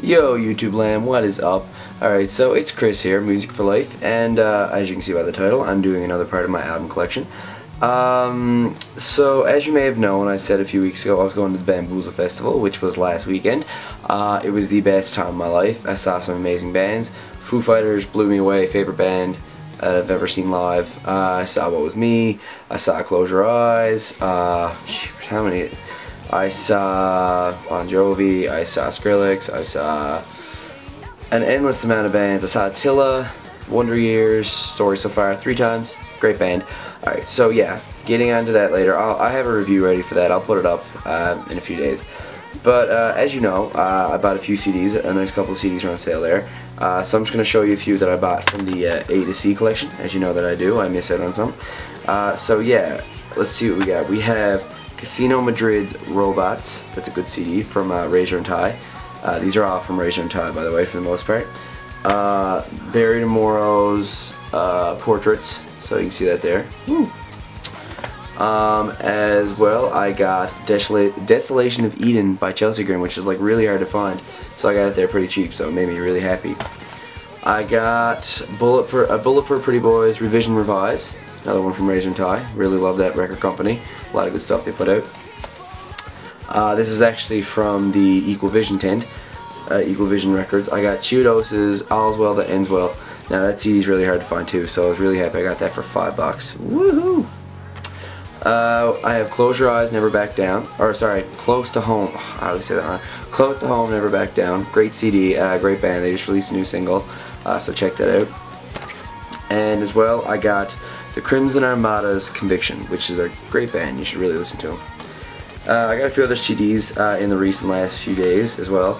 Yo YouTube land, what is up? Alright, so it's Chris here, Music for Life, and as you can see by the title, I'm doing another part of my album collection. So as you may have known, I said a few weeks ago I was going to the Bamboozle Festival, which was last weekend. It was the best time of my life. I saw some amazing bands. Foo Fighters blew me away, favorite band I've ever seen live. I saw What Was Me, I saw Close Your Eyes, how many? I saw Bon Jovi, I saw Skrillex, I saw an endless amount of bands. I saw Attila, Wonder Years, Story So Far 3 times. Great band. Alright, so yeah, getting onto that later. I have a review ready for that. I'll put it up in a few days. But as you know, I bought a few CDs, a nice couple of CDs are on sale there. So I'm just going to show you a few that I bought from the A to C collection. As you know that I do, I miss out on some. So yeah, let's see what we got. We have Casino Madrid's Robots. That's a good CD from Razor and Tie. These are all from Razor and Tie, by the way, for the most part. Barry DeMoro's Portraits, so you can see that there. Woo. As well, I got Desolation of Eden by Chelsea Grin, which is like really hard to find, so I got it there pretty cheap, so it made me really happy. I got Bullet for Pretty Boys Revision Revise, another one from Razor and Tie. Really love that record company. A lot of good stuff they put out. This is actually from the Equal Vision tent, Equal Vision Records. I got Chiodos's All's Well That Ends Well. Now that CD is really hard to find too, so I was really happy I got that for $5. Woohoo! I have Close Your Eyes, Never Back Down. Or sorry, Close to Home. I always say that wrong. Close to Home, Never Back Down. Great CD, great band. They just released a new single, so check that out. And as well, I got the Crimson Armada's Conviction, which is a great band. You should really listen to them. I got a few other CDs in the recent last few days as well.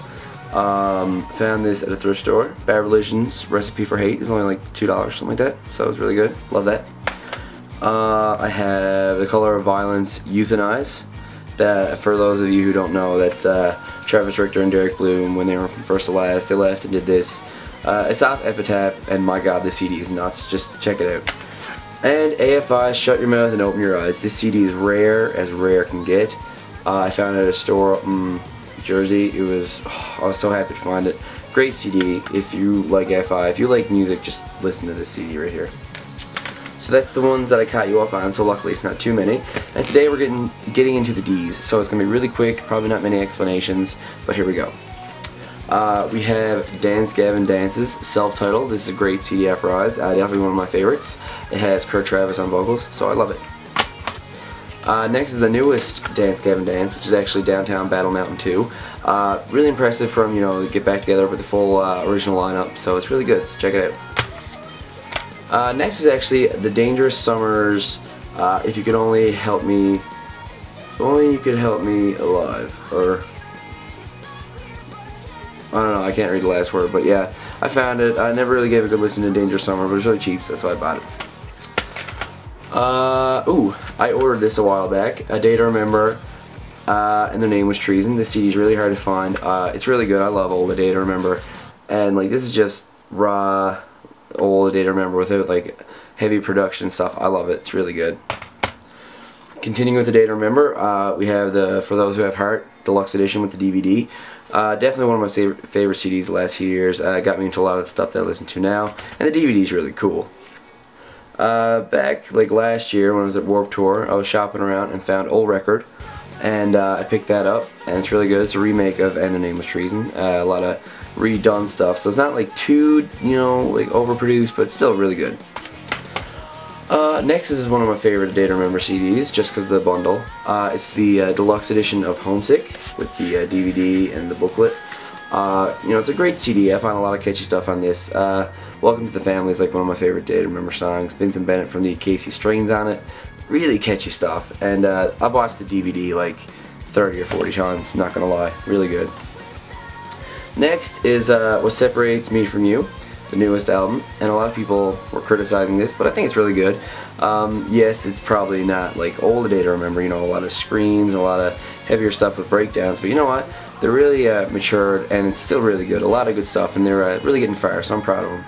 Found this at a thrift store. Bad Religion's Recipe for Hate. It was only like $2, something like that. So it was really good. Love that. I have The Color of Violence, Euthanize. That, for those of you who don't know, that's Travis Richter and Derek Bloom, when they were from First to Last, they left and did this. It's off Epitaph, and my god, this CD is nuts. Just check it out. And AFI, Shut Your Mouth and Open Your Eyes. This CD is rare as rare can get. I found it at a store in Jersey. I was so happy to find it. Great CD. If you like FI, if you like music, just listen to this CD right here. So that's the ones that I caught you up on, so luckily it's not too many. And today we're getting into the D's, so it's going to be really quick, probably not many explanations, but here we go. We have Dance Gavin Dance's self-titled. This is a great CD after Eyes, definitely one of my favorites. It has Kurt Travis on vocals, so I love it. Next is the newest Dance Gavin Dance, which is actually Downtown Battle Mountain 2. Really impressive from, you know, the Get Back Together with the full original lineup, so it's really good, so check it out. Next is actually The Dangerous Summers, If You Could Only Help Me, If Only You Could Help Me Alive, or I don't know, I can't read the last word, but yeah, I found it. I never really gave a good listen to Dangerous Summer, but it was really cheap, so that's why I bought it. I ordered this a while back, A Day to Remember, and the name was Treason. This CD is really hard to find. It's really good. I love old A Day to Remember, and like this is just raw old A Day to Remember without like heavy production stuff. I love it. It's really good. Continuing with A Day to Remember, we have the For Those Who Have Heart Deluxe Edition with the DVD. Definitely one of my favorite CDs the last few years. Got me into a lot of the stuff that I listen to now, and the DVD is really cool. Back like last year when I was at Warped Tour, I was shopping around and found Old Record, and I picked that up, and it's really good. It's a remake of And the Name Was Treason. A lot of redone stuff, so it's not like too, you know, like overproduced, but it's still really good. Next is one of my favorite A Day to Remember CDs, just because of the bundle. It's the deluxe edition of Homesick with the DVD and the booklet. You know, it's a great CD. I find a lot of catchy stuff on this. Welcome to the Family is like one of my favorite Day to Remember songs. Vincent Bennett from the Casey Strings on it. Really catchy stuff. And I've watched the DVD like 30 or 40 times, not gonna lie. Really good. Next is What Separates Me From You, the newest album. And a lot of people were criticizing this, but I think it's really good. Yes, it's probably not like old A Day to Remember, you know, a lot of screams, a lot of heavier stuff with breakdowns, but you know what? They're really matured, and it's still really good. A lot of good stuff, and they're really getting fire, so I'm proud of them.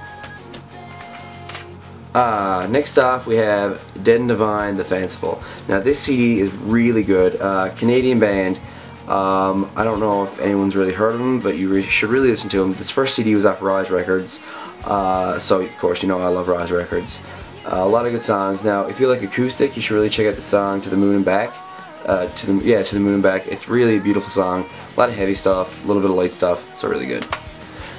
Next off, we have Dead and Divine, The Fanciful. Now, this CD is really good. Canadian band. I don't know if anyone's really heard of him, but you should really listen to him. This first CD was off Rise Records, so of course you know I love Rise Records. A lot of good songs. Now, if you like acoustic, you should really check out the song "To the Moon and Back." To the Moon and Back. It's really a beautiful song. A lot of heavy stuff, a little bit of light stuff. So really good.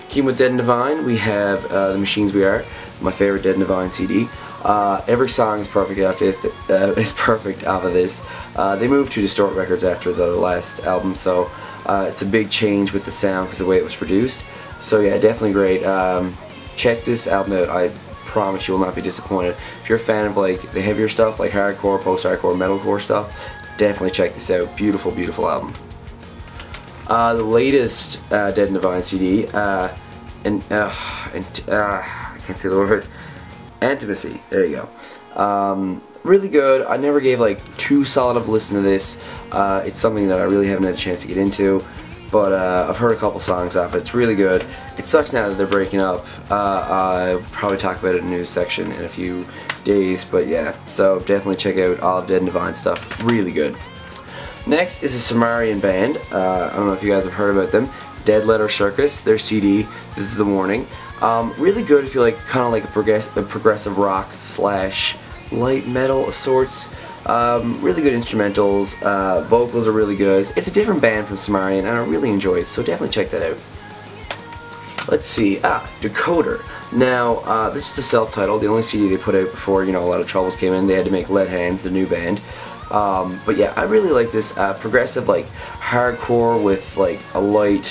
Keeping with Dead and Divine, we have The Machines We Are, my favorite Dead and Divine CD. Every song is perfect off of this. They moved to Distort Records after the last album, so it's a big change with the sound because of the way it was produced. So yeah, definitely great. Check this album out. I promise you will not be disappointed. If you're a fan of like the heavier stuff, like hardcore, post-hardcore, metalcore stuff, definitely check this out. Beautiful, beautiful album. The latest Dead and Divine CD, I can't say the word. Intimacy. There you go. Really good. I never gave like too solid of a listen to this. It's something that I really haven't had a chance to get into, but I've heard a couple songs off it. It's really good. It sucks now that they're breaking up. I'll probably talk about it in the news section in a few days, but yeah, so definitely check out all of Dead and Divine stuff. Really good. Next is a Sumerian band. I don't know if you guys have heard about them. Dead Letter Circus, their CD. This is The Warning. Really good if you like kind of like a progressive rock slash light metal of sorts. Really good instrumentals. Vocals are really good. It's a different band from Sumerian, and I really enjoy it, so definitely check that out. Let's see. Decoder. Now, this is the self-titled, the only CD they put out before, you know, a lot of troubles came in. They had to make Lead Hands, the new band. But yeah, I really like this progressive, like, hardcore with, like, a light,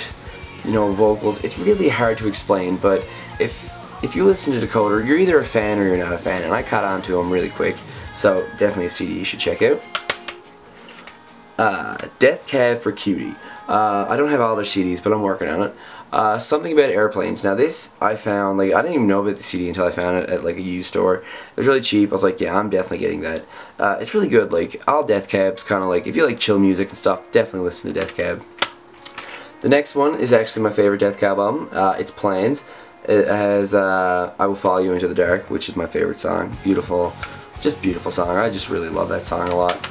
you know, vocals. It's really hard to explain, but if you listen to Decoder, you're either a fan or you're not a fan, and I caught on to them really quick. So, definitely a CD you should check out. Death Cab for Cutie. I don't have all their CDs, but I'm working on it. Something about airplanes. Now this I found, like, I didn't even know about the CD until I found it at like a used store. It was really cheap. I was like, yeah, I'm definitely getting that. It's really good. Like, all Death Cab's kind of like, if you like chill music and stuff, definitely listen to Death Cab. The next one is actually my favorite Death Cab album. It's Plans. It has I Will Follow You Into the Dark, which is my favorite song. Beautiful, just beautiful song. I just really love that song a lot.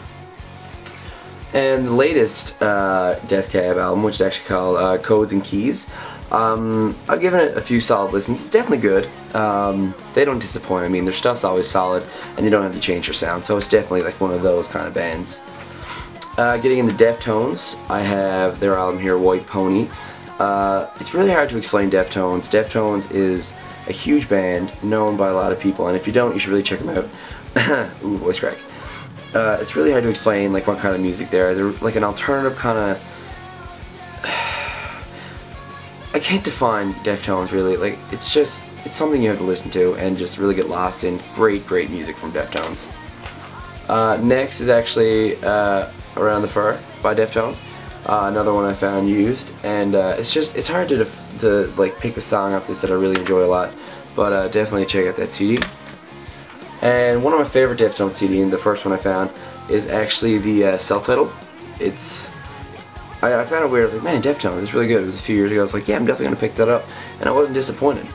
And the latest Death Cab album, which is actually called Codes and Keys. I've given it a few solid listens. It's definitely good. They don't disappoint. I mean, their stuff's always solid, and they don't have to change their sound, so it's definitely like one of those kind of bands. Getting into Deftones, I have their album here, White Pony. It's really hard to explain Deftones. Deftones is a huge band, known by a lot of people, and if you don't, you should really check them out. Ooh, voice crack. It's really hard to explain like what kind of music they're like an alternative kind of. I can't define Deftones really. Like, it's something you have to listen to and just really get lost in. Great music from Deftones. Next is actually Around the Fur by Deftones. Another one I found used, and it's hard to like pick a song off this that I really enjoy a lot, but definitely check out that CD. And one of my favorite Deftones CD, and the first one I found, is actually the self-titled. I found it weird. I was like, man, Deftones, it's really good. It was a few years ago. I was like, yeah, I'm definitely going to pick that up. And I wasn't disappointed.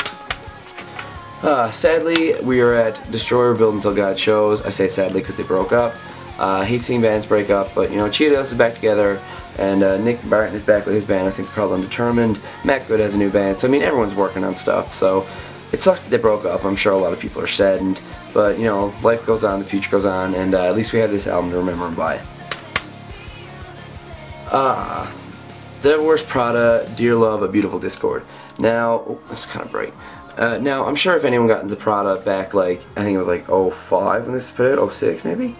Sadly, we are at Destroy or Build Until God Shows. I say sadly because they broke up. Hate seeing bands break up, but, you know, Cheetos is back together. And Nick Barton is back with his band. I think they're called Undetermined. Matt Good has a new band. So, I mean, everyone's working on stuff. So, it sucks that they broke up. I'm sure a lot of people are saddened. But, you know, life goes on, the future goes on. And at least we have this album to remember them by. Devil Wears Prada, Dear Love, A Beautiful Discord. Now, it's kind of bright. Now, I'm sure if anyone got into Prada back, like, I think it was like 05 when this was put out, 06 maybe?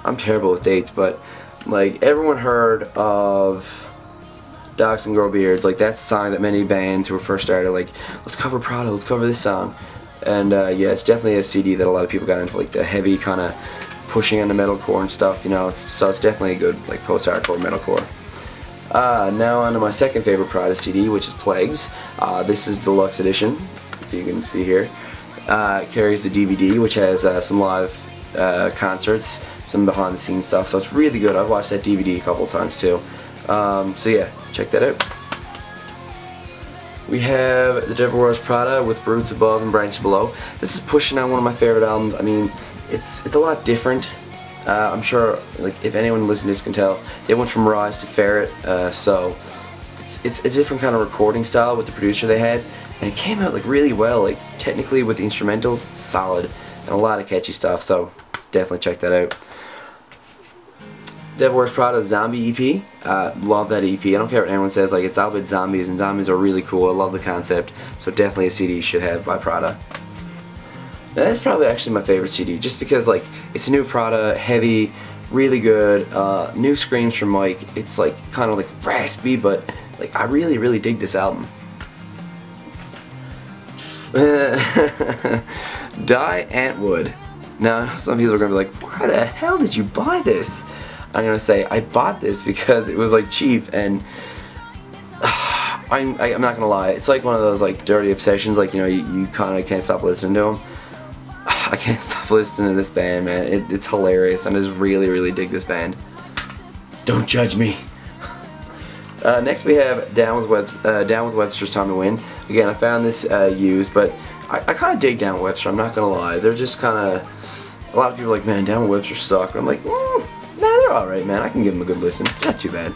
I'm terrible with dates, but, like, everyone heard of Dogs and Grow Beards. Like, that's a song that many bands who were first started, like, let's cover Prada, let's cover this song. And, yeah, it's definitely a CD that a lot of people got into, like, the heavy kind of pushing on the metalcore and stuff, you know, so it's definitely a good, like, post-hardcore metalcore. Now on to my second favorite Prada CD, which is Plagues. This is Deluxe Edition, if you can see here. It carries the DVD, which has some live concerts, some behind the scenes stuff, so it's really good. I've watched that DVD a couple of times too. So yeah, check that out. We have The Devil Wears Prada with Roots Above and Branches Below. This is pushing on one of my favorite albums. I mean, it's a lot different. I'm sure, like, if anyone listening to this can tell, they went from Rise to Ferret, so it's a different kind of recording style with the producer they had, and it came out like really well. Like technically with the instrumentals, solid, and a lot of catchy stuff. So definitely check that out. Devil Wears Prada Zombie EP. Love that EP. I don't care what anyone says. Like, it's all about zombies, and zombies are really cool. I love the concept. So definitely a CD you should have by Prada. Now, that's probably actually my favorite CD, just because like it's a new Prada, heavy, really good. New screams from Mike. It's like kind of like raspy, but like I really dig this album. Die Antwood. Now some people are gonna be like, why the hell did you buy this? I'm gonna say I bought this because it was like cheap, and I'm not gonna lie, it's like one of those like dirty obsessions, like, you know, you kind of can't stop listening to them. I can't stop listening to this band, man. It's hilarious. I just really dig this band. Don't judge me. Next we have Down with Webster's Time to Win. Again, I found this used, but I kind of dig Down with Webster, I'm not gonna lie. They're just kind of, a lot of people are like, man, Down with Webster suck. But I'm like, nah, they're alright, man. I can give them a good listen. Not too bad.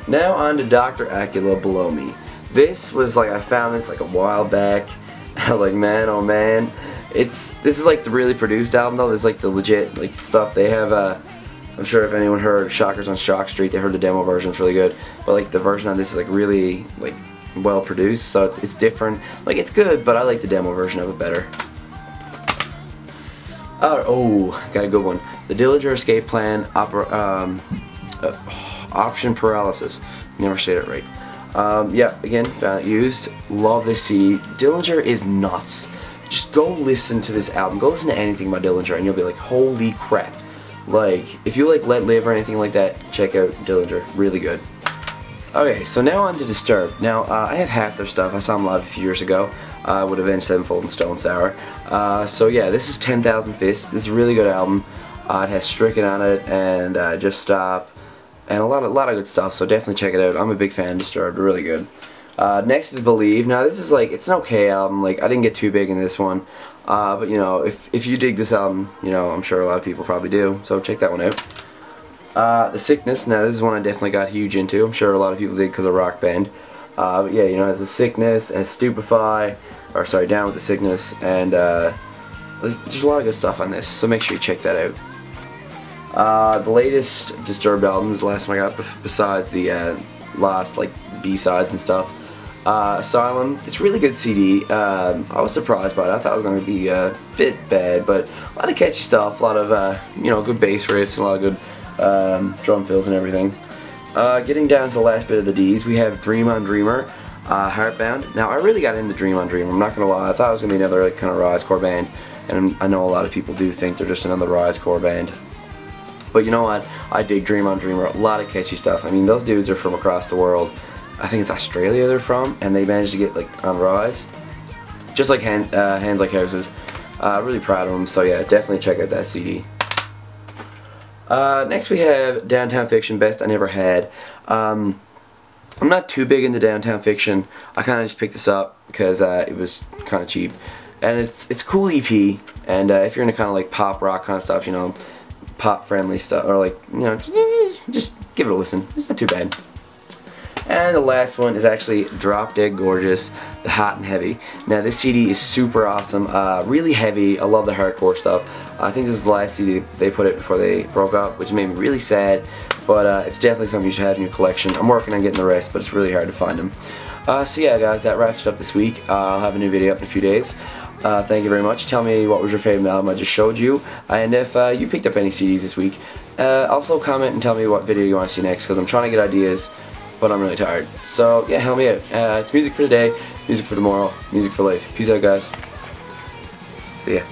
Now on to Dr. Acula, Below Me. This was like, I found this like a while back. I was like, man, oh man. This is like the really produced album though. There's like the legit like stuff. They have I'm sure if anyone heard Shockers on Shock Street, they heard the demo version. It's really good. But like the version on this is like really like well produced, so it's different. Like, it's good, but I like the demo version of it better. Oh, got a good one. The Dillinger Escape Plan Option Paralysis. Never said it right. Yeah, again, found it used. Love this CD. Dillinger is nuts. Just go listen to this album. Go listen to anything by Dillinger, and you'll be like, holy crap. Like, if you like Let Live or anything like that, check out Dillinger. Really good. Okay, so now on to Disturbed. Now, I have half their stuff. I saw them live a few years ago with Avenged Sevenfold and Stone Sour. So yeah, this is 10,000 Fists. This is a really good album. It has Stricken on it, and Just Stop, and a lot of good stuff, so definitely check it out. I'm a big fan of Disturbed, really good. Next is Believe. Now this is like, it's an okay album. Like, I didn't get too big in this one, but you know, if you dig this album, you know, I'm sure a lot of people probably do, so check that one out. The Sickness. Now this is one I definitely got huge into. I'm sure a lot of people did because of Rock Band. But yeah, you know, it has The Sickness, it has Stupefy, or sorry, Down with the Sickness, and there's a lot of good stuff on this, so make sure you check that out. The latest Disturbed album is the last one I got besides the last like B-sides and stuff. Asylum. It's a really good CD. I was surprised by it. I thought it was going to be a bit bad, but a lot of catchy stuff, a lot of you know, good bass riffs, and a lot of good drum fills and everything. Getting down to the last bit of the D's, we have Dream on Dreamer, Heartbound. Now I really got into Dream on Dreamer, I'm not gonna lie. I thought it was gonna be another like, kind of Risecore band, and I know a lot of people do think they're just another Risecore band. But you know what? I dig Dream on Dreamer. A lot of catchy stuff. I mean, those dudes are from across the world. I think it's Australia they're from, and they managed to get like on Rise, just like Hands Like Houses. Really proud of them. So yeah, definitely check out that CD. Next we have Downtown Fiction, Best I Never Had. I'm not too big into Downtown Fiction. I kind of just picked this up because it was kind of cheap, and it's a cool EP. And if you're into kind of like pop rock kind of stuff, you know, pop friendly stuff, or like, you know, just give it a listen. It's not too bad. And the last one is actually Drop Dead Gorgeous, the Hot and Heavy. Now this CD is super awesome, really heavy. I love the hardcore stuff. I think this is the last CD they put it before they broke up, which made me really sad, but it's definitely something you should have in your collection. I'm working on getting the rest, but it's really hard to find them. So yeah guys, that wraps it up this week. I'll have a new video up in a few days. Thank you very much. Tell me what was your favorite album I just showed you, and if you picked up any CDs this week. Also comment and tell me what video you want to see next, because I'm trying to get ideas, but I'm really tired. So yeah, help me out. It's music for today, music for tomorrow, music for life. Peace out guys. See ya.